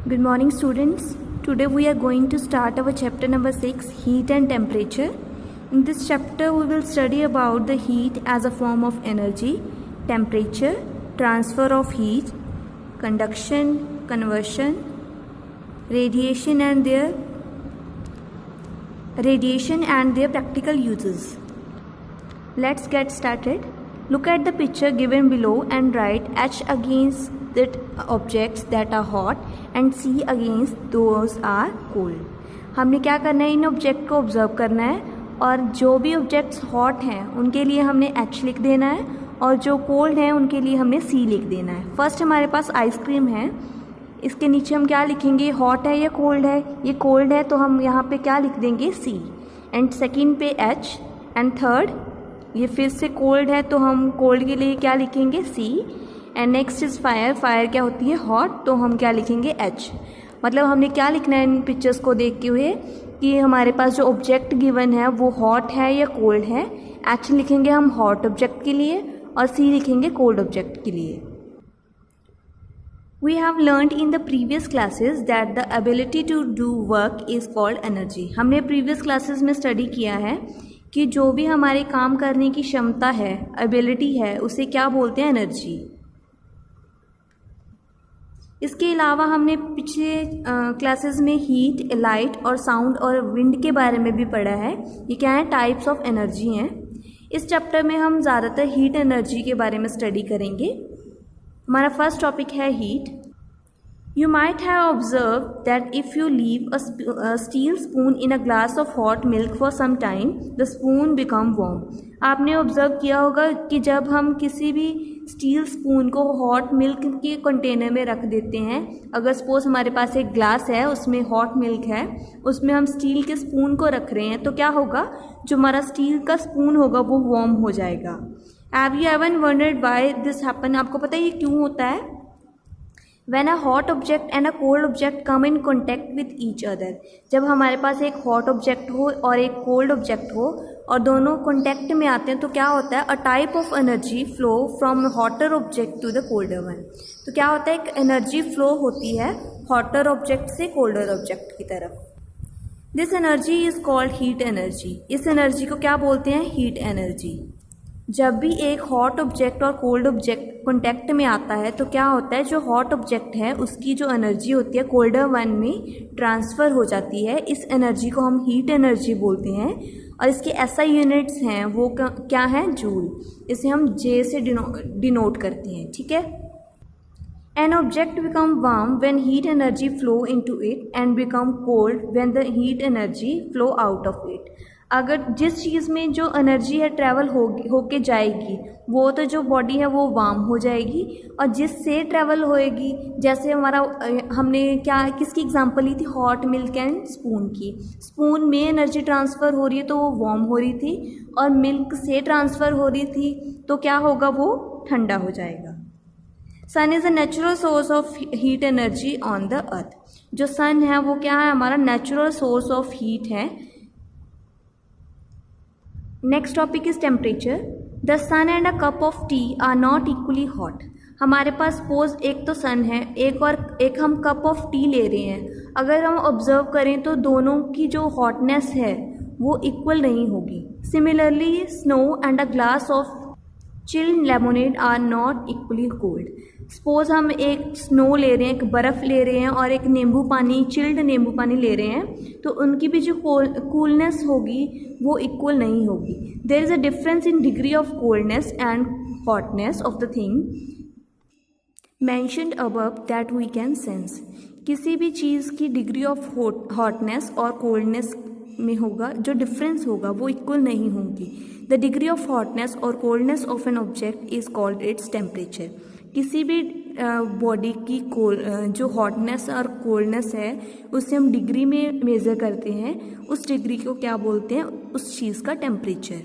Good morning, students. Today we are going to start our chapter number 6, Heat and Temperature. In this chapter we will study about the heat as a form of energy, temperature, transfer of heat, conduction, conversion, radiation and their practical uses. Let's get started. Look at the picture given below and write H against the objects that are hot and C against those are cold. हमने क्या करना है, इन object को observe करना है और जो भी ऑब्जेक्ट्स हॉट हैं उनके लिए हमने H लिख देना है और जो कोल्ड हैं उनके लिए हमने C लिख देना है. फर्स्ट हमारे पास आइसक्रीम है, इसके नीचे हम क्या लिखेंगे, हॉट है या कोल्ड है. ये कोल्ड है तो हम यहाँ पे क्या लिख देंगे, C. एंड सेकेंड पे H. एंड थर्ड ये फिर से कोल्ड है तो हम कोल्ड के लिए क्या लिखेंगे, C. And next is fire. Fire क्या होती है, हॉट, तो हम क्या लिखेंगे, H. मतलब हमने क्या लिखना है इन पिक्चर्स को देखते हुए कि हमारे पास जो ऑब्जेक्ट गिवन है वो हॉट है या कोल्ड है. H लिखेंगे हम हॉट ऑब्जेक्ट के लिए और C लिखेंगे कोल्ड ऑब्जेक्ट के लिए. We have learned in the previous classes that the ability to do work is called energy. हमने प्रीवियस क्लासेस में स्टडी किया है कि जो भी हमारे काम करने की क्षमता है, एबिलिटी है, उसे क्या बोलते हैं, एनर्जी. इसके अलावा हमने पिछले क्लासेस में हीट, लाइट और साउंड और विंड के बारे में भी पढ़ा है. ये क्या है, टाइप्स ऑफ एनर्जी हैं. इस चैप्टर में हम ज़्यादातर हीट एनर्जी के बारे में स्टडी करेंगे. हमारा फर्स्ट टॉपिक है heat. You might have observed that if you leave a steel spoon in a glass of hot milk for some time, the spoon become warm. आपने ऑब्जर्व किया होगा कि जब हम किसी भी स्टील स्पून को हॉट मिल्क के कंटेनर में रख देते हैं, अगर सपोज हमारे पास एक ग्लास है उसमें हॉट मिल्क है, उसमें हम स्टील के स्पून को रख रहे हैं, तो क्या होगा, जो हमारा स्टील का स्पून होगा वो वार्म हो जाएगा. Have you ever wondered why this happen? आपको पता है ये क्यों होता है? When a hot object and a cold object come in contact with each other. जब हमारे पास एक hot object हो और एक cold object हो और दोनों contact में आते हैं तो क्या होता है, a type of energy flow from hotter object to the colder one. तो क्या होता है, एक energy flow होती है hotter object से colder object की तरफ. This energy is called heat energy. इस energy को क्या बोलते हैं, heat energy. जब भी एक हॉट ऑब्जेक्ट और कोल्ड ऑब्जेक्ट कॉन्टैक्ट में आता है तो क्या होता है, जो हॉट ऑब्जेक्ट है उसकी जो एनर्जी होती है कोल्डर वन में ट्रांसफ़र हो जाती है. इस एनर्जी को हम हीट एनर्जी बोलते हैं और इसके SI यूनिट्स हैं वो क्या हैं, जूल. इसे हम J से डिनोट करते हैं, ठीक है. An object become warm when heat energy flow into it and become cold when the heat energy flow out of it. अगर जिस चीज़ में जो एनर्जी है ट्रैवल होके जाएगी वो तो जो बॉडी है वो वार्म हो जाएगी, और जिससे ट्रैवल होएगी, जैसे हमने क्या किसकी एग्जांपल ली थी, हॉट मिल्क एंड स्पून की. स्पून में एनर्जी ट्रांसफ़र हो रही है तो वो वार्म हो रही थी, और मिल्क से ट्रांसफ़र हो रही थी तो क्या होगा, वो ठंडा हो जाएगा. Sun is a natural source of heat energy on the earth. जो सन है वो क्या है, हमारा नेचुरल सोर्स ऑफ हीट है. Next topic is temperature. The sun and a cup of tea are not equally hot. हमारे पास suppose एक तो सन है, एक हम कप ऑफ टी ले रहे हैं. अगर हम ऑब्जर्व करें तो दोनों की जो हॉटनेस है वो इक्वल नहीं होगी. Similarly snow and a glass of chilled lemonade are not equally cold. Suppose हम एक स्नो ले रहे हैं, एक बर्फ़ ले रहे हैं और एक नींबू पानी, चिल्ड नींबू पानी ले रहे हैं, तो उनकी भी जो कूलनेस होगी वो इक्वल नहीं होगी. There is a difference in degree of coldness and hotness of the thing mentioned above that we can sense. किसी भी चीज़ की डिग्री ऑफ हॉटनेस और कोल्डनेस में होगा, जो डिफरेंस होगा वो इक्वल नहीं होगी. द डिग्री ऑफ हॉटनेस और coldness of an object is called its temperature. किसी भी बॉडी की जो हॉटनेस और कोल्डनेस है उसे हम डिग्री में मेज़र करते हैं, उस डिग्री को क्या बोलते हैं, उस चीज़ का temperature.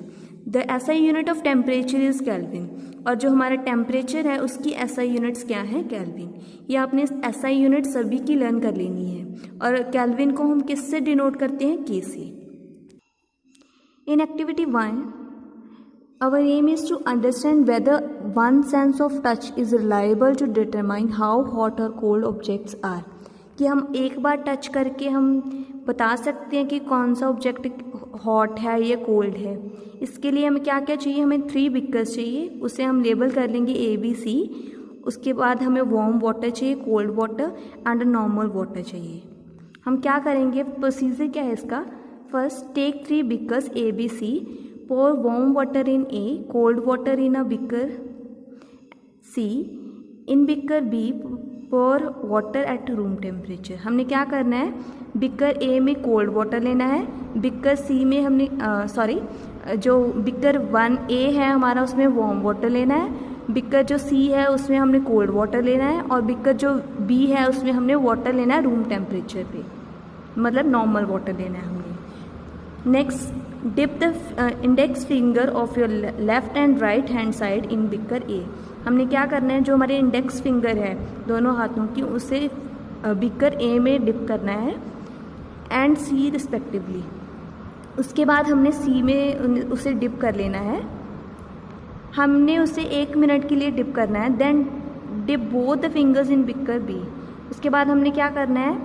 The SI unit of temperature is kelvin. और जो हमारा टेम्परेचर है उसकी SI यूनिट्स क्या हैं, केल्विन. ये आपने SI यूनिट सभी की लर्न कर लेनी है. और केल्विन को हम किससे डिनोट करते हैं, K से. In activity 1 our aim is to understand whether one sense of touch is reliable to determine how hot or cold objects are. कि हम एक बार टच करके हम बता सकते हैं कि कौन सा ऑब्जेक्ट हॉट है या कोल्ड है। इसके लिए हमें क्या क्या चाहिए, हमें 3 बिकर्स चाहिए, उसे हम लेबल कर लेंगे ABC। उसके बाद हमें वार्म वाटर चाहिए, cold water and normal water चाहिए। हम क्या करेंगे, प्रोसीजर क्या है इसका, first take 3 beakers ABC, pour warm water in A, cold water in a beaker C, in beaker B pour water at room temperature। हमने क्या करना है, बिकर A में कोल्ड वाटर लेना है, बिकर C में हमने जो बिकर 1A है हमारा उसमें वार्म वाटर लेना है, बिकर जो C है उसमें हमने कोल्ड वाटर लेना है, और बिकर जो B है उसमें हमने वाटर लेना है रूम टेम्परेचर पे, मतलब नॉर्मल वाटर लेना है हमने। Next dip the index finger of your left and right hand side in beaker A. हमने क्या करना है, जो हमारे इंडेक्स फिंगर है दोनों हाथों की उसे बिकर ए में डिप करना है एंड सी रिस्पेक्टिवली। उसके बाद हमने सी में उसे डिप कर लेना है, हमने उसे 1 मिनट के लिए डिप करना है। Then dip both the fingers in beaker B. उसके बाद हमने क्या करना है,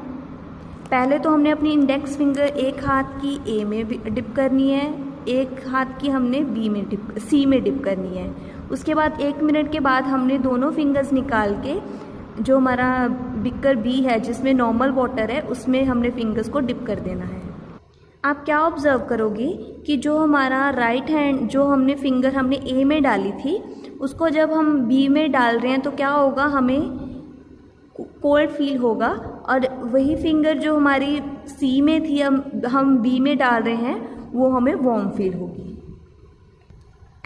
पहले तो हमने अपनी इंडेक्स फिंगर एक हाथ की ए में डिप करनी है, एक हाथ की हमने सी में डिप करनी है। उसके बाद 1 मिनट के बाद हमने दोनों फिंगर्स निकाल के जो हमारा बिकर बी है जिसमें नॉर्मल वाटर है उसमें हमने फिंगर्स को डिप कर देना है। आप क्या ऑब्ज़र्व करोगे कि जो हमारा राइट हैंड जो हमने फिंगर हमने ए में डाली थी उसको जब हम बी में डाल रहे हैं तो क्या होगा, हमें कोल्ड फील होगा, और वही फिंगर जो हमारी सी में थी हम बी में डाल रहे हैं वो हमें वार्म फील होगी।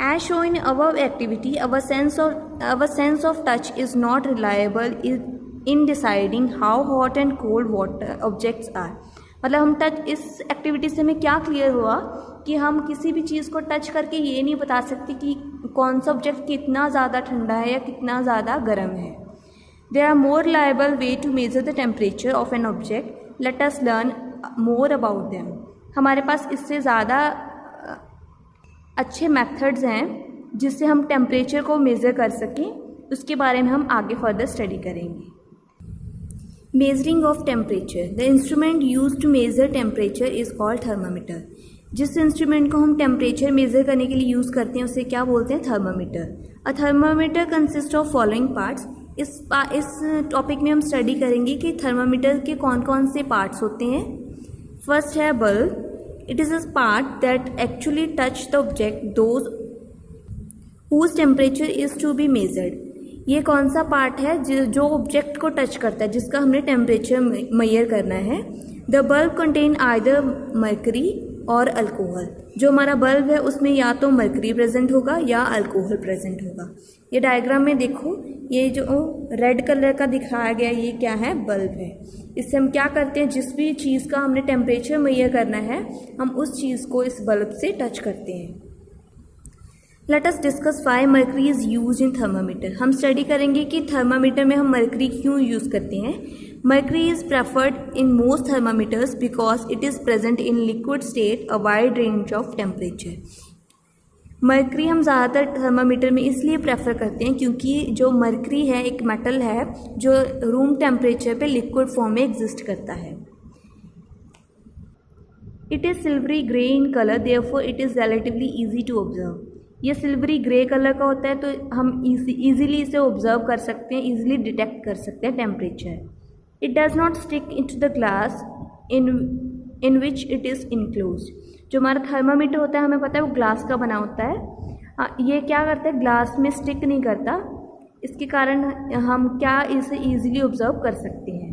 As shown in above activity, our sense of touch is not reliable in deciding how hot and cold water objects are। मतलब हम टच, इस एक्टिविटी से हमें क्या क्लियर हुआ कि हम किसी भी चीज़ को टच करके ये नहीं बता सकते कि कौन सा ऑब्जेक्ट कितना ज़्यादा ठंडा है या कितना ज़्यादा गर्म है। There are more reliable way to measure the temperature of an object. Let us learn more about them। हमारे पास इससे ज़्यादा अच्छे मेथड्स हैं जिससे हम टेम्परेचर को मेज़र कर सकें, उसके बारे में हम आगे फर्दर स्टडी करेंगे। Measuring of temperature. The instrument use to measure temperature is called thermometer. जिस इंस्ट्रूमेंट को हम टेम्परेचर मेज़र करने के लिए यूज़ करते हैं उसे क्या बोलते हैं, thermometer. A thermometer consist of following parts. इस टॉपिक में हम स्टडी करेंगे कि थर्मामीटर के कौन कौन से पार्ट्स होते हैं। फर्स्ट है bulb. It is a part that actually touch the object those whose temperature is to be measured. ये कौन सा पार्ट है जो ऑब्जेक्ट को टच करता है, जिसका हमने टेम्परेचर मेजर करना है। The bulb contain either mercury और अल्कोहल। जो हमारा बल्ब है उसमें या तो मर्करी प्रेजेंट होगा या अल्कोहल प्रेजेंट होगा। ये डायग्राम में देखो, ये जो रेड कलर का दिखाया गया ये क्या है, बल्ब है। इससे हम क्या करते हैं, जिस भी चीज़ का हमने टेम्परेचर मेजर करना है हम उस चीज़ को इस बल्ब से टच करते हैं। Let us discuss why mercury is use in thermometer. हम स्टडी करेंगे कि थर्मामीटर में हम मर्करी क्यों यूज़ करते हैं। Mercury is preferred in most thermometers because it is present in liquid state a wide range of temperature। Mercury हम ज़्यादातर थर्मामीटर में इसलिए प्रेफर करते हैं क्योंकि जो मर्करी है एक मेटल है जो रूम टेम्परेचर पे लिक्विड फॉर्म में एग्जिस्ट करता है। It is silvery grey in colour, therefore it is relatively easy to observe. ये सिल्वरी ग्रे कलर का होता है तो हम ईजीली इसे ऑब्जर्व कर सकते हैं, ईजिली डिटेक्ट कर सकते हैं temperature. It does not stick into the glass in which it is enclosed। जो हमारा थर्मामीटर होता है हमें पता है वो ग्लास का बना होता है। ये क्या करता है, ग्लास में स्टिक नहीं करता, इसके कारण हम क्या इसे ईजिली ऑब्जर्व कर सकते हैं।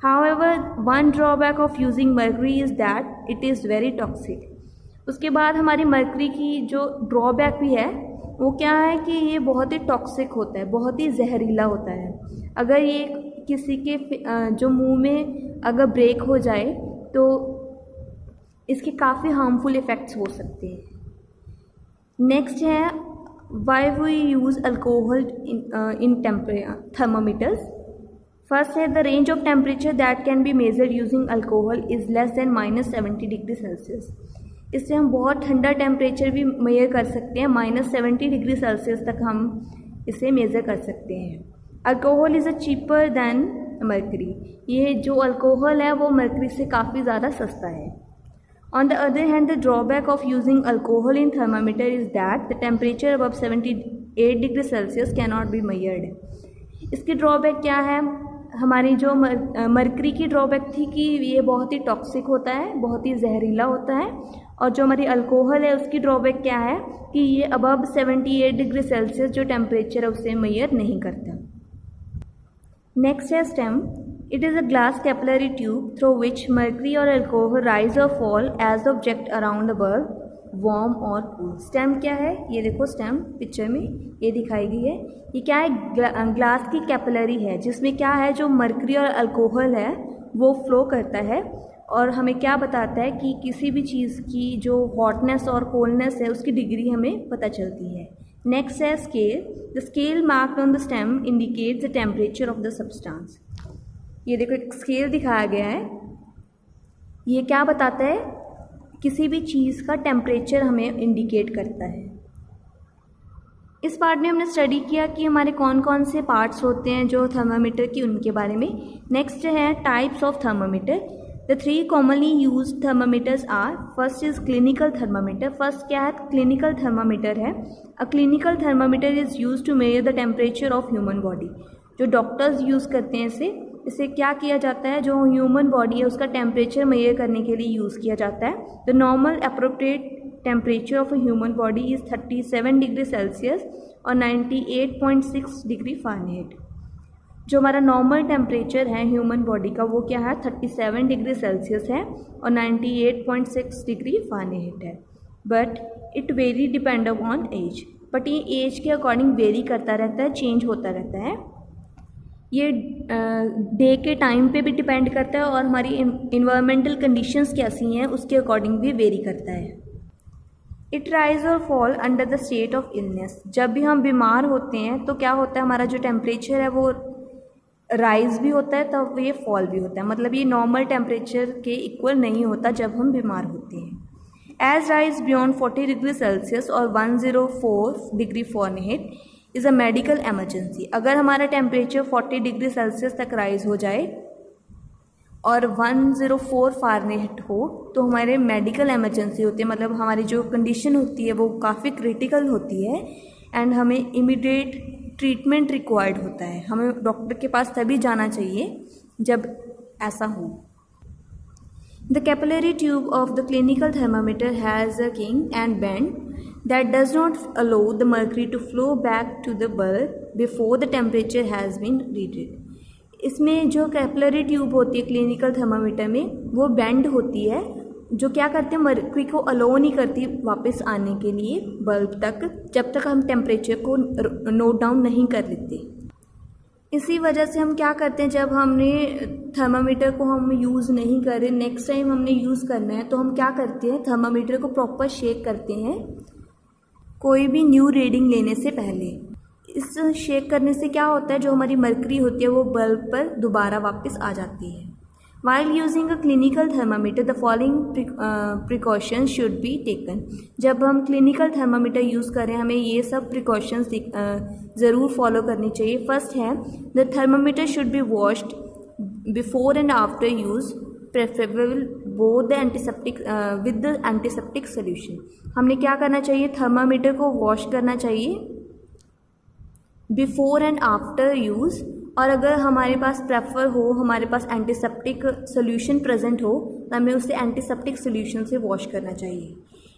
However, one drawback of using mercury is that it is very toxic। उसके बाद हमारी मर्करी की जो ड्रॉबैक भी है वो क्या है कि ये बहुत ही टॉक्सिक होता है, बहुत ही जहरीला होता है। अगर ये किसी के जो मुंह में अगर ब्रेक हो जाए तो इसके काफ़ी हार्मफुल इफ़ेक्ट्स हो सकते हैं। नेक्स्ट है why we use alcohol in thermometers. First है the range of temperature that can be measured using alcohol is less than -70 degree Celsius. इससे हम बहुत ठंडा टेम्परेचर भी मेजर कर सकते हैं, -70 डिग्री सेल्सियस तक हम इसे मेज़र कर सकते हैं। Alcohol is a cheaper then mercury. ये जो अल्कोहल है वो मरकरी से काफ़ी ज़्यादा सस्ता है। On the other hand, the drawback of using alcohol in thermometer is that the temperature above 78 degrees Celsius cannot be measured. इसकी ड्रॉबैक क्या है? हमारी जो मरकरी की ड्रॉबैक थी कि ये बहुत ही टॉक्सिक होता है, बहुत ही जहरीला होता है, और जो हमारी अल्कोहल है उसकी ड्रॉबैक क्या है कि ये अबव 78 डिग्री सेल्सियस जो टेम्परेचर है उसे मेजर नहीं करता। नेक्स्ट है stem. It is a glass capillary tube through which mercury or alcohol rise or fall as object around a bulb, warm or cool. Stem क्या है? ये देखो स्टेम पिक्चर में ये दिखाई गई है। ये क्या है? ग्लास की कैपिलरी है जिसमें क्या है, जो मरकरी और अल्कोहल है वो फ्लो करता है और हमें क्या बताता है कि किसी भी चीज़ की जो हॉटनेस और कोल्डनेस है उसकी डिग्री हमें पता चलती है। नेक्स्ट है scale. The scale marked on the stem indicates the temperature of the substance. ये देखो एक स्केल दिखाया गया है। ये क्या बताता है? किसी भी चीज़ का टेम्परेचर हमें इंडिकेट करता है। इस पार्ट में हमने स्टडी किया कि हमारे कौन कौन से पार्ट्स होते हैं जो थर्मामीटर की, उनके बारे में। नेक्स्ट है types of thermometer. The 3 commonly use thermometers are, first is clinical thermometer. First क्या है? क्लिनिकल थर्मामीटर है। A clinical thermometer is use to measure the temperature of human body. जो डॉक्टर्स यूज़ करते हैं इसे क्या किया जाता है, जो ह्यूमन बॉडी है उसका टेम्परेचर मेजर करने के लिए यूज़ किया जाता है। The normal appropriate temperature of a human body is 37 degree Celsius और 98.6 डिग्री फ़ारेनहाइट। जो हमारा नॉर्मल टेम्परेचर है ह्यूमन बॉडी का वो क्या है? 37 डिग्री सेल्सियस है और 98.6 डिग्री फ़ारेनहाइट है। But it vary depend upon age. But ये एज के अकॉर्डिंग वेरी करता रहता है, चेंज होता रहता है। ये डे के टाइम पे भी डिपेंड करता है और हमारी इन्वायरमेंटल कंडीशंस कैसी हैं उसके अकॉर्डिंग भी वेरी करता है। इट राइज और fall under the state of illness. जब भी हम बीमार होते हैं तो क्या होता है, हमारा जो टेम्परेचर है वो राइज भी होता है तब ये फॉल भी होता है। मतलब ये नॉर्मल टेम्परेचर के इक्वल नहीं होता जब हम बीमार होते हैं। As rise beyond 40 degree Celsius और 104 degree Fahrenheit is a medical emergency. अगर हमारा टेम्परेचर 40 डिग्री सेल्सियस तक राइज हो जाए और 104 फ़ारेनहाइट हो तो हमारे मेडिकल एमरजेंसी होती है। मतलब हमारी जो कंडीशन होती है वो काफ़ी क्रिटिकल होती है एंड हमें इमीडिएट ट्रीटमेंट रिक्वायर्ड होता है। हमें डॉक्टर के पास तभी जाना चाहिए जब ऐसा हो। The capillary tube of the clinical thermometer has a kink and bend that does not allow the mercury to flow back to the bulb before the temperature has been readed. इसमें जो capillary tube होती है clinical thermometer में वो bend होती है, जो क्या करते हैं, मर्क्यूरी को अलो नहीं करती वापस आने के लिए बल्ब तक जब तक हम टेम्परेचर को नोट डाउन नहीं कर लेते। इसी वजह से हम क्या करते हैं, जब हमने थर्मामीटर को हम यूज़ नहीं कर रहे, नेक्स्ट टाइम हमने यूज़ करना है तो हम क्या करते हैं, थर्मामीटर को प्रॉपर शेक करते हैं कोई भी न्यू रीडिंग लेने से पहले। इस शेक करने से क्या होता है, जो हमारी मर्क्यूरी होती है वो बल्ब पर दोबारा वापस आ जाती है। While using a clinical thermometer, the following precautions should be taken. जब हम क्लिनिकल थर्मामीटर यूज़ करें हमें ये सब प्रिकॉशंस ज़रूर फॉलो करनी चाहिए। फर्स्ट है, the thermometer should B washed before and after use, preferable both the antiseptic with the antiseptic solution. हमने क्या करना चाहिए, थर्मामीटर को वॉश करना चाहिए बिफोर एंड आफ्टर यूज़, और अगर हमारे पास प्रेफर हो, हमारे पास एंटीसेप्टिक सोल्यूशन प्रेजेंट हो तो हमें उसे एंटीसेप्टिक सोल्यूशन से वॉश करना चाहिए।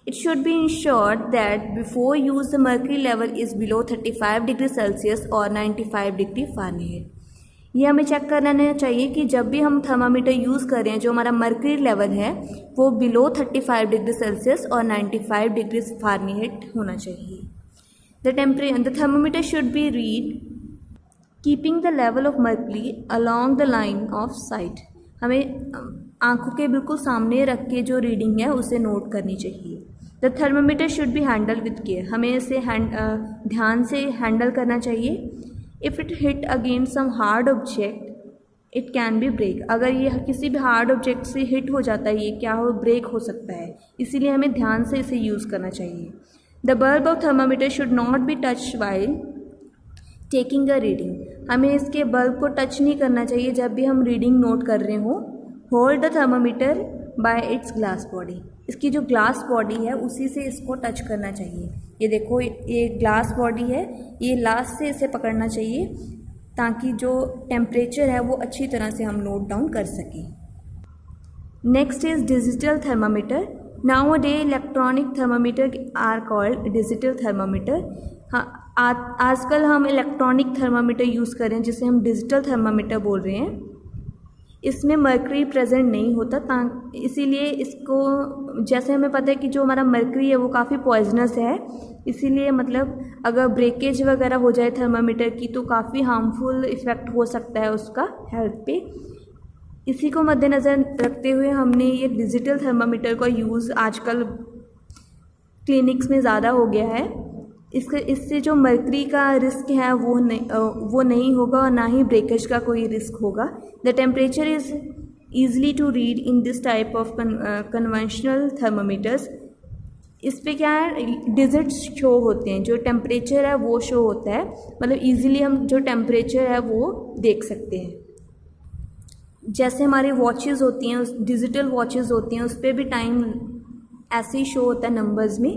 It should be insured that before use the mercury level is below 35 degree Celsius और 95 डिग्री फ़ारेनहाइट। ये हमें चेक करना चाहिए कि जब भी हम थर्मामीटर यूज़ कर रहे हैं जो हमारा मर्क्यूरी लेवल है वो बिलो 35 डिग्री सेल्सियस और 95 डिग्री फ़ारेनहाइट होना चाहिए। The thermometer should B read keeping the level of mercury along the line of site. हमें आंखों के बिल्कुल सामने रख के जो रीडिंग है उसे नोट करनी चाहिए। The thermometer should be handle with care. हमें इसे ध्यान से हैंडल करना चाहिए। If it hit against some hard object it can be break. अगर ये किसी भी हार्ड ऑब्जेक्ट से हिट हो जाता है ये क्या हो, ब्रेक हो सकता है, इसीलिए हमें ध्यान से इसे यूज़ करना चाहिए। The bulb of thermometer should not be touch while taking a reading. हमें इसके बल्ब को टच नहीं करना चाहिए जब भी हम रीडिंग नोट कर रहे हो। Hold the thermometer bye it's glass body, इसकी जो ग्लास बॉडी है उसी से इसको टच करना चाहिए। ये देखो ये ग्लास बॉडी है, ये लास्ट से इसे पकड़ना चाहिए ताकि जो टेम्परेचर है वो अच्छी तरह से हम नोट डाउन कर सकें। Next is digital thermometer. Nowadays electronic thermometer are called digital thermometer. हाँ, आजकल हम इलेक्ट्रॉनिक थर्मामीटर यूज़ कर रहे हैं जिसे हम डिजिटल थर्मामीटर बोल रहे हैं। इसमें मर्करी प्रेजेंट नहीं होता, इसीलिए इसको, जैसे हमें पता है कि जो हमारा मर्करी है वो काफ़ी पॉइजनस है, इसीलिए मतलब अगर ब्रेकेज वगैरह हो जाए थर्मामीटर की तो काफ़ी हार्मफुल इफ़ेक्ट हो सकता है उसका हेल्थ पे। इसी को मद्देनज़र रखते हुए हमने ये डिजिटल थर्मामीटर का यूज़ आजकल क्लिनिक्स में ज़्यादा हो गया है। इससे जो मर्करी का रिस्क है वो नहीं होगा और ना ही ब्रेकेज का कोई रिस्क होगा। The temperature is easily to read in this type of conventional thermometers. इस पे क्या है, डिजिट्स शो होते हैं, जो टेम्परेचर है वो शो होता है, मतलब ईजिली हम जो टेम्परेचर है वो देख सकते हैं। जैसे हमारी वॉचेस होती हैं, उस डिजिटल वॉचेस होती हैं, उस पर भी टाइम ऐसे ही शो होता है नंबर्स में,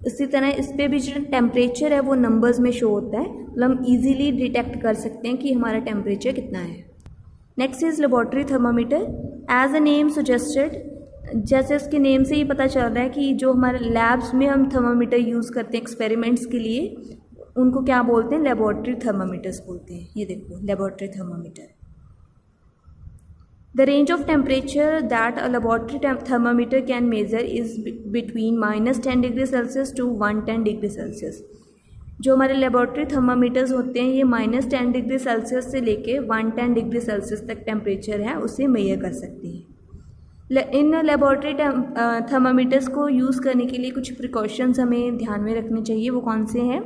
इसी तरह इस पर भी जो टेम्परेचर है वो नंबर्स में शो होता है, मतलब हम इजीली डिटेक्ट कर सकते हैं कि हमारा टेम्परेचर कितना है। Next is laboratory thermometer. As a name suggested, जैसे इसके नेम से ही पता चल रहा है कि जो हमारे लैब्स में हम थर्मामीटर यूज़ करते हैं एक्सपेरिमेंट्स के लिए, उनको क्या बोलते हैं, लेबॉर्ट्री थर्मामीटर्स बोलते हैं। ये देखो laboratory thermometer. The range of temperature that a laboratory thermometer can measure is between -10 degree Celsius to 110 degree Celsius. जो हमारे लेबॉर्ट्री थर्मामीटर्स होते हैं ये -10 डिग्री सेल्सियस से लेके 110 डिग्री सेल्सियस तक टेम्परेचर है उसे मेजर कर सकते हैं। इन लेबॉर्ट्री थर्मामीटर्स को यूज़ करने के लिए कुछ प्रिकॉशंस हमें ध्यान में रखने चाहिए। वो कौन से हैं?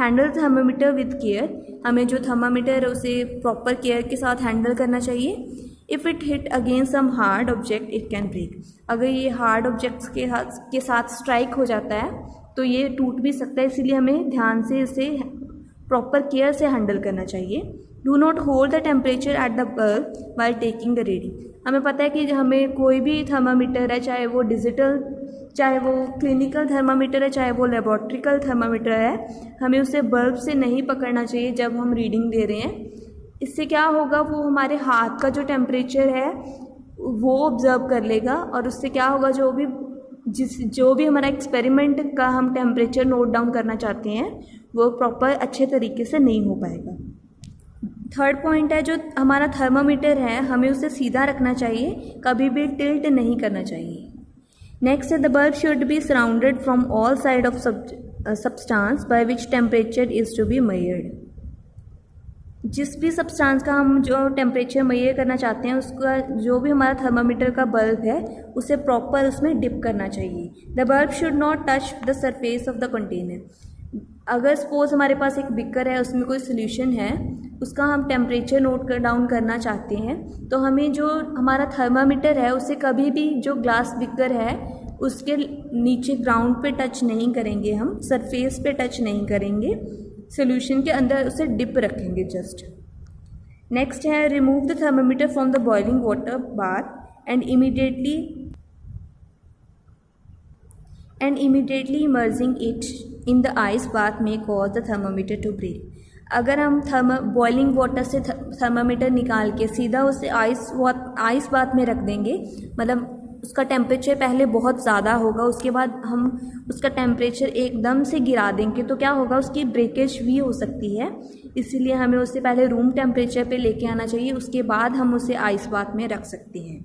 हैंडल थर्मामीटर विद केयर, हमें जो थर्मामीटर है उसे प्रॉपर केयर के साथ हैंडल करना चाहिए। If it hit against some hard object it can break, अगर ये हार्ड ऑब्जेक्ट्स के साथ स्ट्राइक हो जाता है तो ये टूट भी सकता है, इसीलिए हमें ध्यान से इसे प्रॉपर केयर से हैंडल करना चाहिए। Do not hold the temperature at the bulb while taking the reading. हमें पता है कि हमें कोई भी थर्मामीटर है, चाहे वो डिजिटल, चाहे वो क्लिनिकल थर्मामीटर है, चाहे वो लेबॉर्ट्रिकल थर्मामीटर है, हमें उसे बल्ब से नहीं पकड़ना चाहिए जब हम रीडिंग दे रहे हैं। इससे क्या होगा, वो हमारे हाथ का जो टेम्परेचर है वो ऑब्जर्व कर लेगा और उससे क्या होगा, जो भी हमारा एक्सपेरिमेंट का हम टेम्परेचर नोट डाउन करना चाहते हैं वो प्रॉपर अच्छे तरीके से नहीं हो पाएगा। थर्ड पॉइंट है, जो हमारा थर्मामीटर है हमें उसे सीधा रखना चाहिए, कभी भी टिल्ट नहीं करना चाहिए। नेक्स्ट है, the bulb should be surrounded from all side of substance by which temperature is to be measured. जिस भी सब्सटेंस का हम जो टेम्परेचर मेजर करना चाहते हैं उसका जो भी हमारा थर्मामीटर का बल्ब है उसे प्रॉपर उसमें डिप करना चाहिए। The bulb should not touch the surface of the container. अगर सपोज हमारे पास एक बिकर है, उसमें कोई सोल्यूशन है, उसका हम टेम्परेचर नोट डाउन करना चाहते हैं तो हमें जो हमारा थर्मामीटर है उसे कभी भी जो ग्लास बिकर है उसके नीचे ग्राउंड पे टच नहीं करेंगे, हम सरफेस पे टच नहीं करेंगे, सोल्यूशन के अंदर उसे डिप रखेंगे जस्ट। नेक्स्ट है, remove the thermometer from the boiling water bath and immediately emerging it in the ice bath में cause the thermometer to break. अगर हम बॉइलिंग वाटर से थर्मामीटर निकाल के सीधा उसे आइस बाथ में रख देंगे, मतलब उसका टेम्परेचर पहले बहुत ज़्यादा होगा, उसके बाद हम उसका टेम्परेचर एकदम से गिरा देंगे तो क्या होगा, उसकी ब्रेकेज भी हो सकती है। इसीलिए हमें उसे पहले रूम टेम्परेचर पे लेके आना चाहिए, उसके बाद हम उसे आइस बाथ में रख सकते हैं।